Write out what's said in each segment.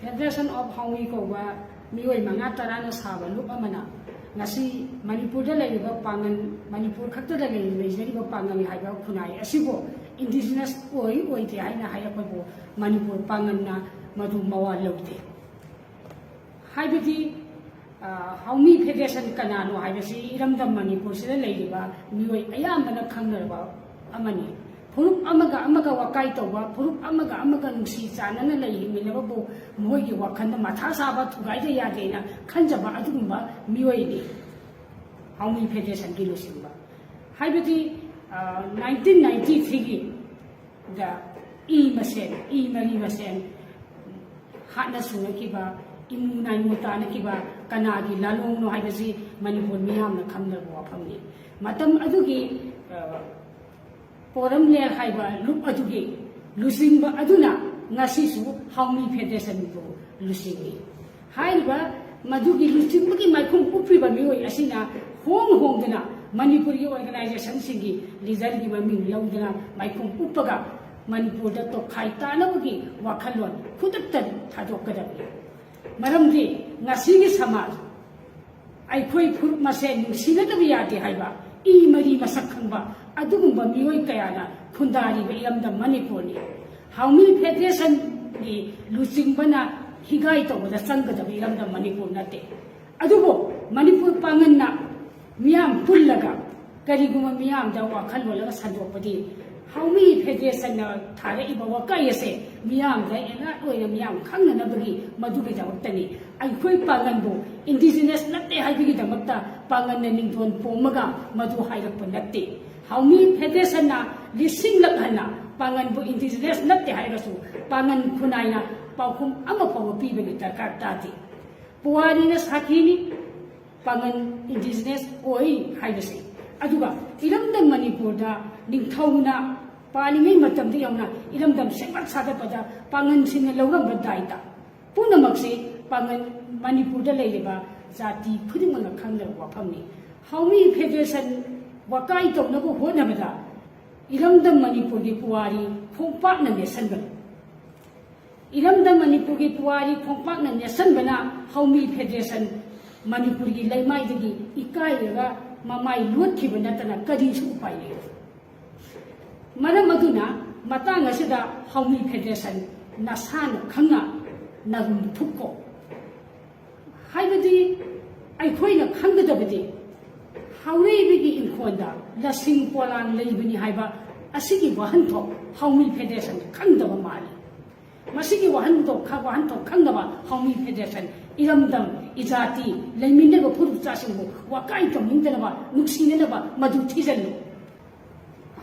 Federation of Haumi Koba, Miway Mangatarana Saba, Lupamana, Nasi, Manipur, Pangan, Manipur Kata, Pangan, Haiba Kunai, Asibo, indigenous Oi, Oitiana, Hayapabo, Manipur Pangana, Madu Mawa Lote. Haibiti, Haumi Federation Kanano, Haibasi, Iram the Manipur, Ladiba, Miway, Ayamana Kangaraba, Amani. Purup amaga wakai toba, Purup amaga nusi sana na lay, Milabo, Moy, Wakanda Matasaba to Gaida Yadena, Kanjaba Adumba, Miway, how many pages and Gilusimba. Haibiti 1993, the Marie Masen, Hatna Sunakiba, Imunai Mutanakiba, Kanadi, Lalong no Haibasi, Manipur Miam, the Kanda Wapami. Matam Adugi. Forum Lair Haiba, look Adugi, losing Aduna, Nasisu, Haumi Federation to Lucingi. Haiba, Madugi, Lucingi, my Kumpupi, Asina, Hong Dana, Manipuri organization singing, Lizargi, Mami, Yongdana, my Kumpupaga, Manipur, to Kaitana, Wakalon, Kutatan, Tadokadabi. Maramdi, Nasigi Samar. I quite put myself in Sinataviati Haiba, E. Marie Masakamba. Adumba Mioi Kayana, Kundari, Bayam the Manipuri. How many Federation the losing Bana Higaito with the Sanga the Bayam the Manipur Nate. Adubo, Manipur Pangana, Miam Pullaga, Kariguma Miam, the Wakalwala Sandopadi. How many Federation Tare Ibawaka say, Miam, the Enatoy, Miam, Kanganabri, Madubi Tani. I quit Panganbo, indigenous Nate Hibigita Mata, Panganing Pomaga, Madu Haidapanate. How many Federation listing Lakana, Pangan indigenous Nate Hirasu, Pangan Kunaina, Paukum Amapo Pibita Kartati. Puarinas Hakini, Pangan indigenous Oi Hidasi. Aduba, Iram the Manipurda, Ningtauna, Paling Matam Diana, Iram them Sepat Sadapada, Pangan Sinaloga Badaita. Punamaxi, Pangan Manipurda Ladiba, Zati, putting on a candle wapami. How many Federation Wakai to Nago Honamada, Iram the Manipuri Puari, Pompartner Nesanban. Iram the Manipuri Puari, Pompartner Nesanbana, how many Federation Manipuri Laimaidigi, Ikaiga, Mamai Lutkibanatana, Kadisu Pai. Madam Maduna, Matanga Sida, how many Federation, Nasan, Kanga, Nagum Tuko. Haibadi, I point a Kanga. How they in Honda, the Sing Polan Labini Haiba, a Siki Wahanto, how many Federation, Kandava Mali. Masiki Wahanto, Kawanto, Kandava, how many Federation, Iramdam, Izati, Lamineva Purusasimu, Wakaito, Mindanava, Nuxineva, Madu Tizano.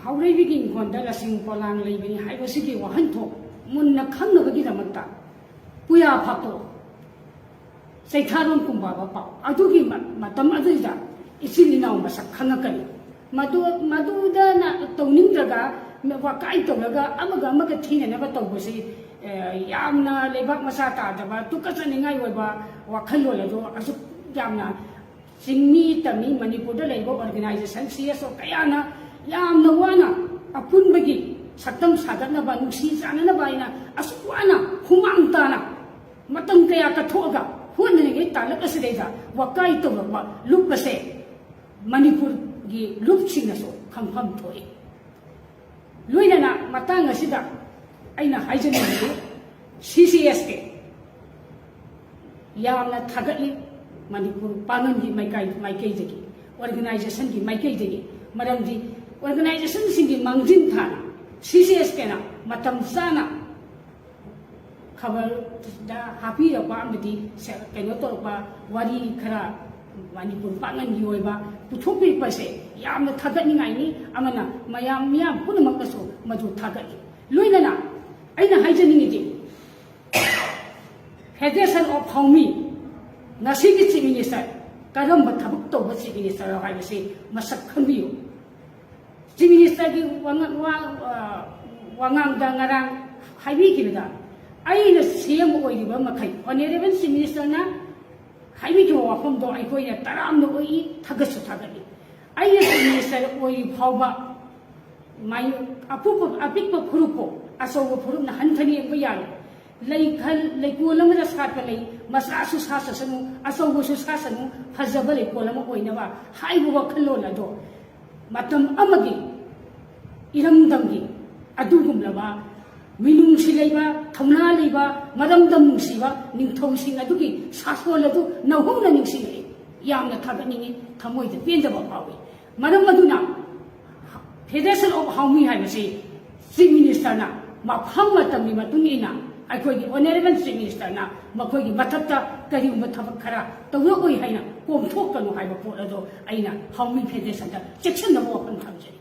How they begin Honda, the Sing Polan Labini Haiba Siki Wahanto, Munna Kandava Gidamata, Puya Pato, Saitaron Kumbaba, Adugi Matam Adida. Isili na masak khangakani maduda na tawning daga wakai tawlaga amaga thina na tawbasi yamna lebak masata daba tukasaningai oiba wakhalo lado asu yamna singni tami Manipur da lebo organization CSO kayana yamna wana apunbagi saktam sagatna ba nusi sana na ba ina asu wana humang tana matang kaya kathoga hunni ngai talak asideda wakai tawla lupase Manipur gi lupsing na so khampham thoi loinana matang asida aina haijani CCS ke yamna thagatli Manipur pangan gi maikai jagi organization gi maikai jagi maram di organization singi mangjin thana CCS ke na matam sana khabar da happy ya ba amdi kaino to ba wari khara Manipur Pangan Yoiba, Putupi Pase, Yam the Tagani, Amana, Mayam Yam, Punamakaso, Madu Tagani. Luinana, Aina Hygienity. Federation of Haumi, Nasigi Minister, Karamba Tabukto, what Minister, I will say, Masakamio. Minister Wangang Dangarang, Haibikida. I in the same way, Makai, on 11 Minister now. Haibiki wafam do ai koi taram no oi thagasu thagani ai minister oi phawba mai apupo apikpo phurupo aso phurum na hanthani ba yaro ꯂꯩꯀꯣꯜ ꯑꯃꯗ ꯁꯥꯠꯄ ꯂꯩ ꯃꯆꯥꯁꯨ ꯁꯥꯠꯁꯅꯨ ꯑꯆꯧꯕꯁꯨ ꯁꯥꯠꯁꯅꯨ ꯐꯖꯕ ꯂꯩꯀꯣꯜ ꯑꯃ ꯑꯣꯏꯅꯕ ꯍꯥꯏꯕ ꯋꯥꯈꯜꯂꯣꯟ ꯑꯗꯣ ꯃꯇꯝ ꯑꯃꯒꯤ ꯏꯔꯝꯗꯝꯒꯤ ꯑꯗꯨꯒꯨꯝꯂꯕ ꯃꯤꯅꯨꯡꯁꯤ ꯂꯩꯕ ꯊꯧꯅꯥ ꯂꯩꯕ ꯃꯔꯝꯗꯝ ꯅꯨꯡꯁꯤꯕ ꯅꯤꯡꯊꯧꯁꯤꯡ ꯑꯗꯨꯒꯤ ꯁꯥꯁꯣꯜ ꯑꯗꯨ ꯅꯧꯍꯧꯅ ꯅꯤꯡꯁꯤꯡꯂꯛꯏ ꯌꯥꯝꯅ ꯊꯥꯒꯠꯅꯤꯡꯉꯤ ꯊꯃꯣꯏꯗ ꯄꯦꯟꯗꯕ ꯐꯥꯎꯏ ꯃꯔꯝ ꯑꯗꯨꯅ ꯐꯦꯗꯔꯦꯁꯟ ꯑꯣꯐ ꯍꯥꯎꯃꯤ ꯍꯥꯏꯕꯁꯤ ꯆꯤꯐ ꯃꯤꯅꯤꯁꯇꯔꯅ ꯃꯐꯝ ꯃꯇꯝꯒꯤ ꯃꯇꯨꯡ ꯏꯟꯅ ꯑꯩꯈꯣꯏꯒꯤ ꯑꯣꯅꯔꯦꯕꯜ ꯆꯤꯐ ꯃꯤꯅꯤꯁꯇꯔꯅ ꯃꯈꯣꯏꯒꯤ ꯃꯊꯛꯇ ꯀꯔꯤꯒꯨꯝꯕ ꯊꯕꯛ ꯈꯔ ꯇꯧꯔꯛꯑꯣꯏ ꯍꯥꯏꯅ ꯀꯣꯝꯊꯣꯛꯀꯅꯨ ꯍꯥꯏꯕ ꯄꯣꯠ ꯑꯗꯣ ꯑꯩꯅ ꯍꯥꯎꯃꯤ ꯐꯦꯗꯔꯦꯁꯟꯗ ꯆꯦꯛꯁꯤꯟꯅꯕ ꯋꯥꯐꯝ ꯊꯝꯖꯔꯤ